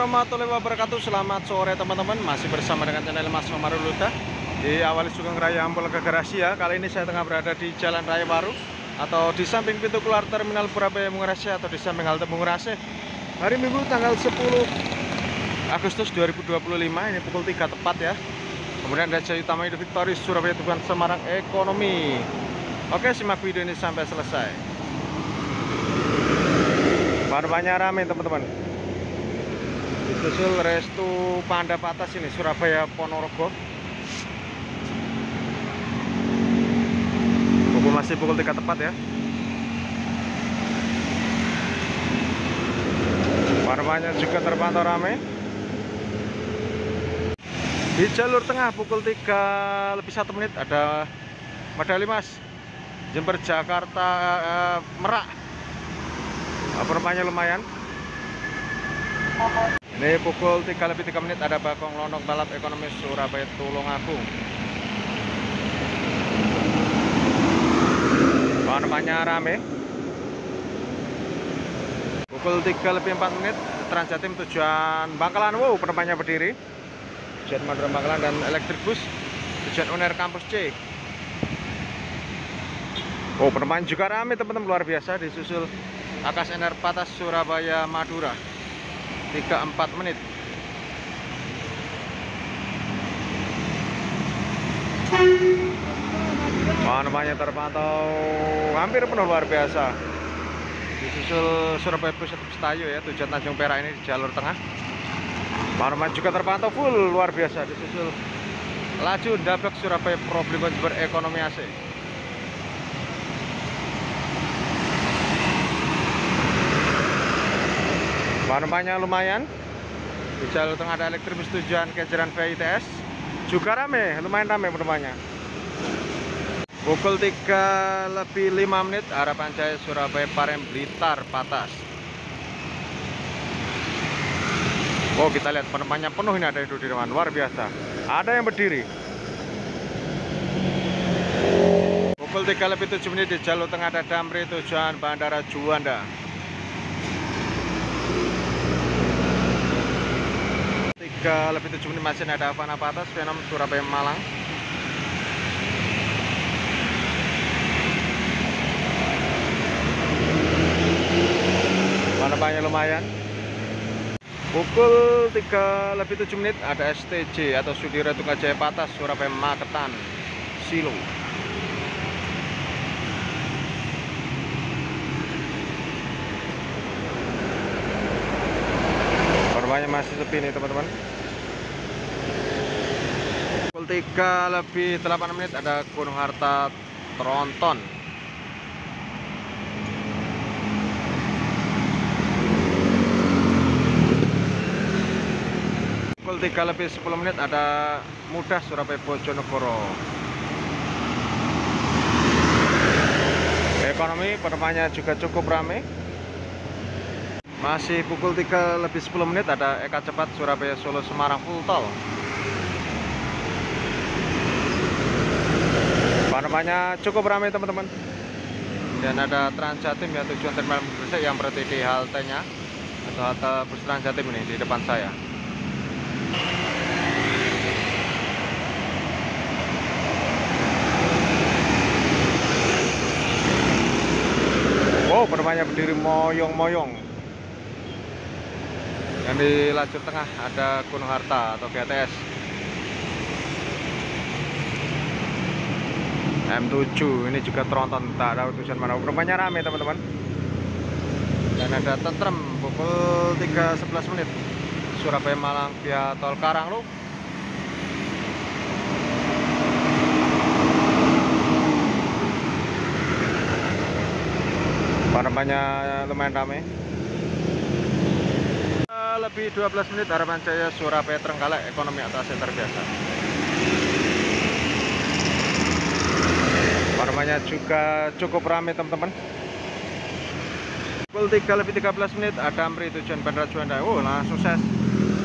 warahmatullahi wabarakatuh. Selamat sore teman-teman. Masih bersama dengan channel Mas Maruluta. Di awal Sugeng Raya Ampol ke Garasi ya. Kali ini saya tengah berada di Jalan Raya Baru atau di samping pintu keluar Terminal Purabaya Bungur-Aceh atau di samping halte Bungur-Aceh. Hari Minggu tanggal 10 Agustus 2025, ini pukul 3 tepat ya. Kemudian ada Jaya Utama Indo Victoris Surabaya Tuban Semarang Ekonomi. Oke, simak video ini sampai selesai. Bahan-bahannya rame teman-teman. Disusul Restu Panda Patas ini Surabaya Ponorogo. Masih pukul 3 tepat ya. Warnanya juga terpantau ramai. Di jalur tengah pukul 3 lebih 1 menit ada medali Mas Jember Jakarta Merak. Perempatnya lumayan. Ini pukul 3 lebih 3 menit ada Bakong Lonok Balap Ekonomi Surabaya Tulungagung. Penumpangnya rame. Pukul 3 lebih 4 menit Transjatim tujuan Bangkalan. Wow, penumpangnya berdiri. Tujuan Madura Bangkalan dan elektrik bus tujuan UNER Kampus C. Oh, penumpang juga rame teman-teman, luar biasa. Disusul Akas NR Patas Surabaya Madura 3-4 menit. Namanya terpantau hampir penuh, luar biasa. Disusul Surabaya Pusat Setayo ya, tujuan Tanjung Perak ini di jalur tengah. Namanya juga terpantau full, luar biasa. Disusul laju Dablek Surabaya Problem Berekonomi AC. Penumpangnya lumayan. Di jalur tengah ada elektrik bus tujuan Kejeran VITS. Juga rame, lumayan rame penumpangnya. Pukul 3 lebih 5 menit Harapan Jaya Surabaya Parem Blitar Patas. Oh, kita lihat penumpangnya penuh ini, ada yang duduk di depan, luar biasa. Ada yang berdiri. Pukul 3 lebih 7 menit di jalur tengah ada Damri tujuan Bandara Juanda. 3 lebih 7 menit masih ada Havana Patas Venom Surabaya Malang. Penumpangnya lumayan. Pukul 3 lebih 7 menit ada STJ atau Sudira Tunggajaya Patas Surabaya Magetan Silo. Penumpangnya masih sepi nih teman-teman. Pukul 3 lebih 8 menit ada Gunung Harta Tronton. Pukul 3 lebih 10 menit ada Mudah Surabaya Bojonegoro. Ekonomi penumpangnya juga cukup ramai. Masih pukul 3 lebih 10 menit ada Eka Cepat Surabaya Solo Semarang full tol. Penumpangnya cukup ramai teman-teman. Dan ada Transjatim ya, tujuan Terminal Gresik yang berhenti di haltenya atau halte bus Transjatim ini di depan saya. Wow, penumpangnya berdiri moyong-moyong. Yang di lajur tengah ada Gunung Harta atau GTS M7, ini juga Tronton, tak ada tujuan mana. Penumpangnya rame teman-teman. Dan ada Tentrem pukul 3.11 menit Surabaya Malang via tol Karanglo. Penumpangnya lumayan ramai. Lebih 12 menit Harapan Jaya Surabaya Trenggalek Ekonomi atau AC terbiasa. Penumpangnya juga cukup ramai teman-teman. Pukul 3 lebih 13 menit ada Damri tujuan Bandara Juanda. Oh, langsung sukses.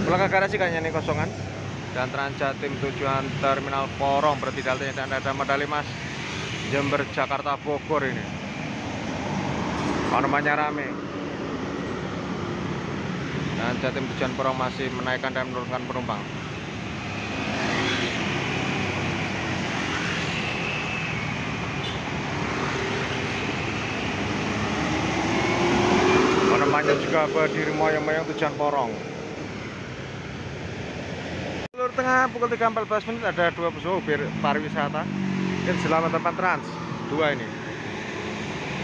Pulang ke garasi kayaknya nih kosongan. Dan Transjatim tujuan Terminal Porong berarti daltanya, dan ada medali Mas Jember Jakarta Bogor ini. Penumpangnya rame. Dan Jatim tujuan Porong masih menaikkan dan menurunkan penumpang. Penumpangnya juga berdiri moyong-moyong tujuan Porong. Jalur tengah pukul 3.14 menit ada 2 bus pariwisata. Ini selamat tempat Trans 2 ini.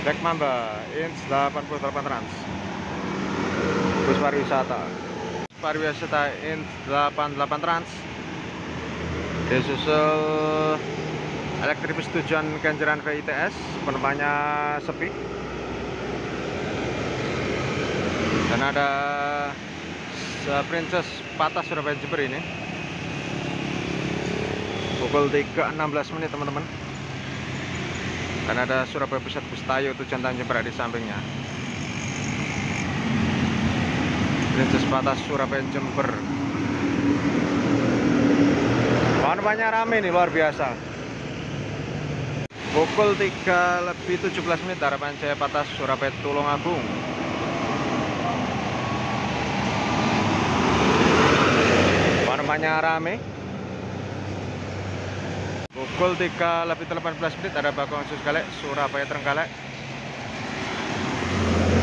Black Mamba Ins 88 Trans. Bus pariwisata. Pariwisata Ins 88 Trans. Disusul Elektribus tujuan Kenjeran ke ITS, penumpangnya sepi. Dan ada Princess Patah Surabaya Jember ini. Pukul 3.16 menit teman-teman. Dan ada Surabaya Pusat Bus Tayo tujuan Tanjung Jember di sampingnya. Princess Patah Surabaya Jember. Penumpangnya rame nih, luar biasa. Pukul 3.17 menit Harapan Jaya Patah Surabaya Tulungagung. Penumpangnya rame. Pukul 3.18 menit ada Bagong Susgalek Surabaya Trenggalek.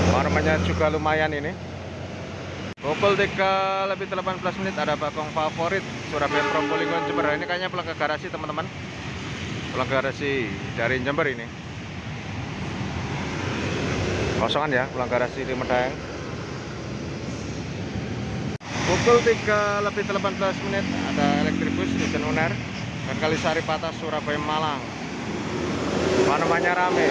Penumpangnya juga lumayan ini. Pukul 3.18 menit ada Bagong Favorit Surabaya Probolinggo Jember. Ini kayaknya pulang ke garasi teman-teman. Pulang ke garasi dari Jember ini. Kosongan ya, pulang ke garasi di Medaeng. Pukul 3.18 menit ada Elektribus tujuan Uner dan Kalisari Patah Surabaya Malang. Penumpangnya rame.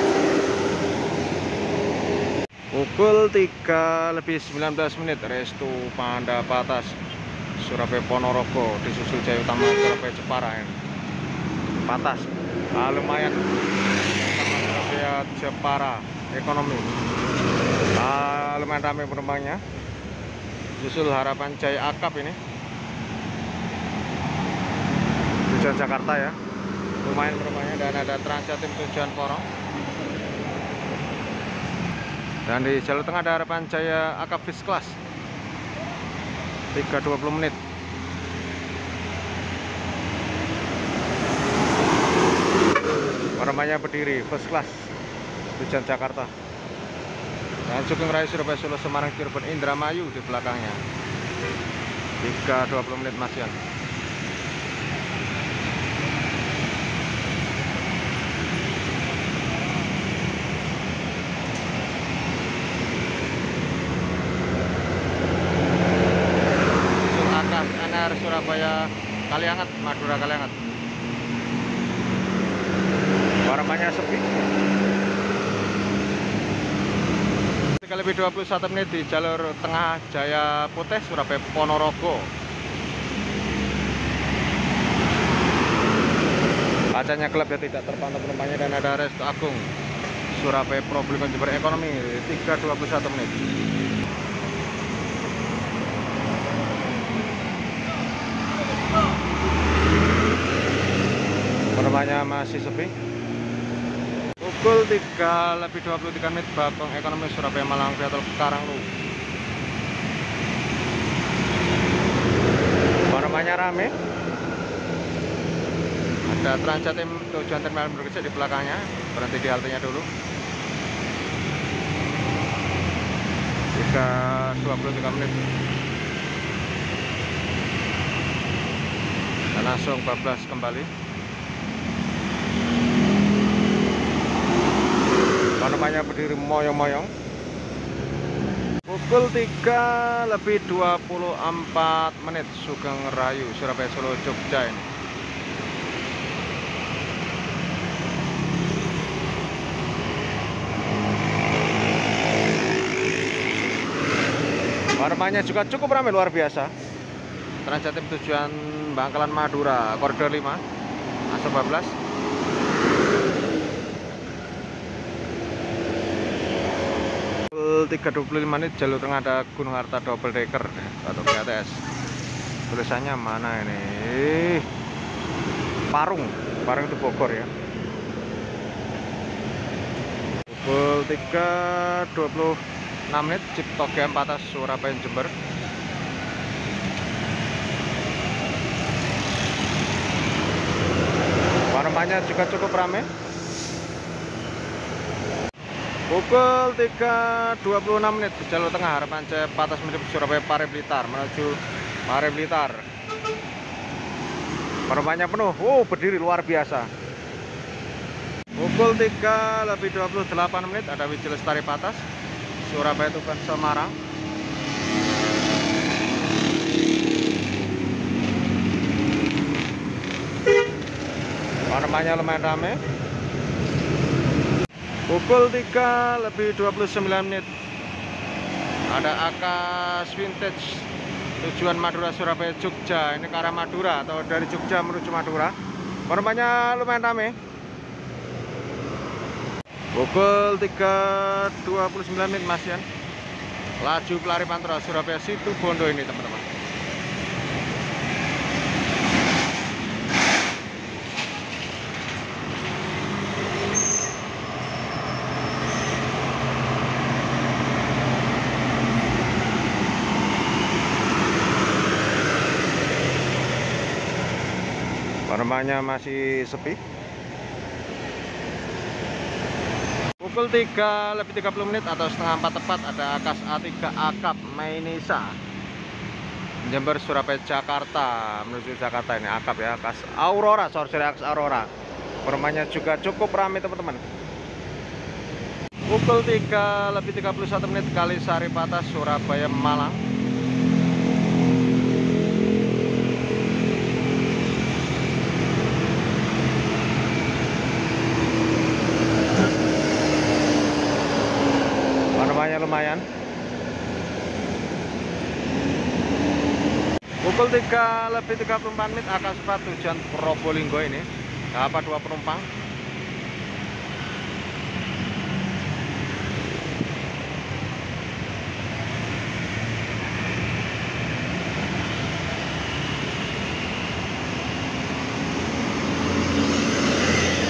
Pukul 3.19 menit Restu Panda Patas Surabaya Ponorogo disusul Jaya Utama Surabaya Jepara ini. Patas lumayan sama Surabaya Jepara ekonomi. Lumayan ramai penumpangnya. Susul Harapan Jaya Akap ini tujuan Jakarta ya, lumayan penumpangnya. Dan ada Transjatim tujuan Porong. Dan di jalur tengah ada Harapan Jaya Akap First Class 3.20 menit. Penumpangnya berdiri First Class tujuan Jakarta. Dan Sugeng Raya Surabaya Solo Semarang Cirebon Indramayu di belakangnya 3.20 menit masian. NR Surabaya Kaliangat Madura Kaliangat. Penumpangnya sepi. 3.21 menit di jalur tengah Jaya Putih Surabaya Ponorogo. Kacanya gelap ya, tidak terpantau penumpangnya. Dan ada Restu Agung Surabaya Probolinggo Jember ekonomi 3.21 menit. Penumpangnya masih sepi. Pukul 3.23 menit Bagong ekonomi Surabaya Malang Viatul Karanglu. Penumpangnya rame. Ada Transjatim tujuan Terminal Berkecil di belakangnya, berhenti di haltenya dulu. 3.23 menit. Dan langsung bablas kembali. Penumpangnya berdiri moyong-moyong. Pukul 3.24 menit Sugeng Rayu Surabaya Solo Jogja ini. Penumpangnya juga cukup ramai, luar biasa. Transjatim tujuan Bangkalan Madura koridor 5 masuk bablas. Pukul 3.25 menit jalur tengah ada Gunung Harta Double Decker atau BTS. Tulisannya mana ini? Parung itu Bogor ya. Pukul 3.26 menit Cipto Gem Patas Surabaya Jember. penumpangnya juga cukup ramai. Pukul 3.26 menit di jalur tengah harapan Patas menuju Surabaya Pare Blitar menuju Pare Blitar. Penumpangnya penuh, berdiri luar biasa. Pukul 3.28 menit ada Wijaya Lestari Patas Surabaya Tuban Semarang. Penumpangnya lumayan ramai. Pukul 3.29 menit ada Akas Vintage tujuan Madura Surabaya Jogja. Ini ke arah Madura atau dari Jogja menuju Madura. Penumpangnya lumayan ramai. Pukul 3.29 menit Masian laju pelari Pantura Surabaya Situ Bondo ini teman-teman. Penumpangnya masih sepi. Pukul 3.30 menit atau setengah 4 tepat ada Akas A3 Akap Mainisa Jember Surabaya Jakarta menuju Jakarta. Ini Akap ya, Akas Aurora, sorry Akas Aurora. Penumpangnya juga cukup ramai teman-teman. Pukul 3.31 menit Kalisari Patas Surabaya Malang. Lumayan. Pukul 3.34 menit Akas 4 tujuan Probolinggo ini dapat 2 penumpang.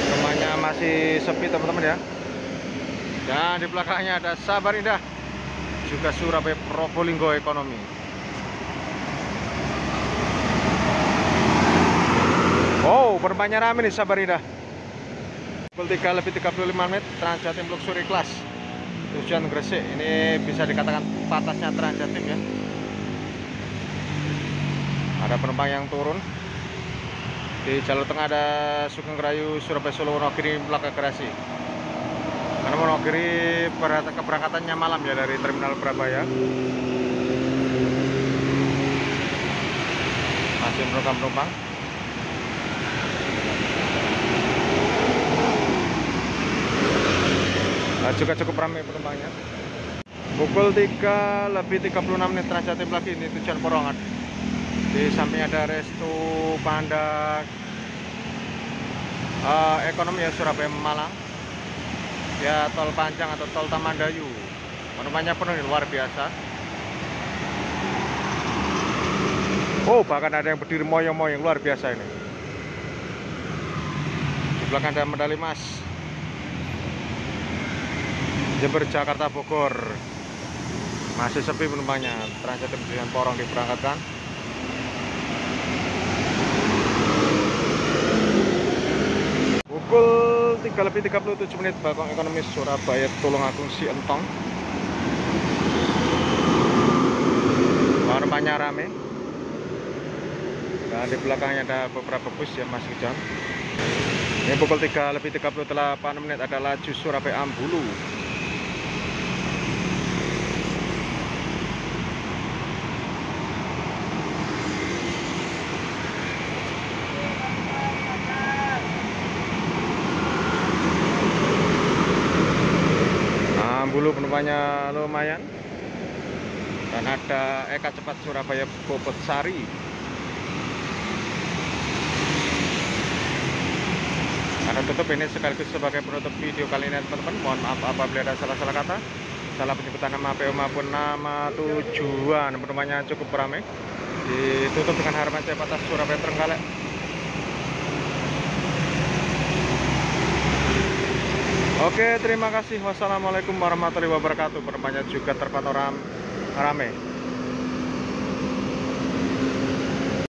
Rumahnya masih sepi teman-teman ya. Dan di belakangnya ada Sabar Indah juga Surabaya Probolinggo Ekonomi. Penumpangnya ramai nih Sabar Indah. Pukul 3.35 menit Transjatim Luxury Class tujuan Gresik. Ini bisa dikatakan patasnya Transjatim ya. Ada penumpang yang turun. Di jalur tengah ada Sugeng Rayu Surabaya Solo Wonogiri Melaka Gerasi. Karena Wonogiri keberangkatannya malam ya dari Terminal Surabaya. Masih menunggu penumpang. Juga cukup ramai penumpangnya. Pukul 3.36 menit Transjatim lagi ini tujuan Porongan. Di samping ada Restu Panda Ekonomi ya Surabaya Malang. Ya tol Panjang atau tol Tamandayu. Penumpangnya penuh luar biasa. Bahkan ada yang berdiri moyong-moyong luar biasa ini. Di belakang ada medali emas. Jember Jakarta Bogor. Masih sepi penumpangnya. Transjatim dengan Porong diberangkatkan. Pukul 3.37 menit Bakong Ekonomi Surabaya Tulungagung Sientong. Penumpangnya rame. Dan di belakangnya ada beberapa bus yang masih jam. Ini pukul 3.38 menit ada laju Surabaya Ambulu. Ambulu penumpangnya lumayan. Dan ada Eka Cepat Surabaya Bobot Sari. Karena tutup ini sekaligus sebagai penutup video kali ini teman-teman. Mohon maaf apabila ada salah-salah kata, salah penyebutan nama PO maupun nama tujuan. Penumpangnya cukup ramai. Ditutup dengan harapan saya Patas Surabaya Trenggalek. Oke, terima kasih. Wassalamualaikum warahmatullahi wabarakatuh. Penumpangnya juga terpantau ramai.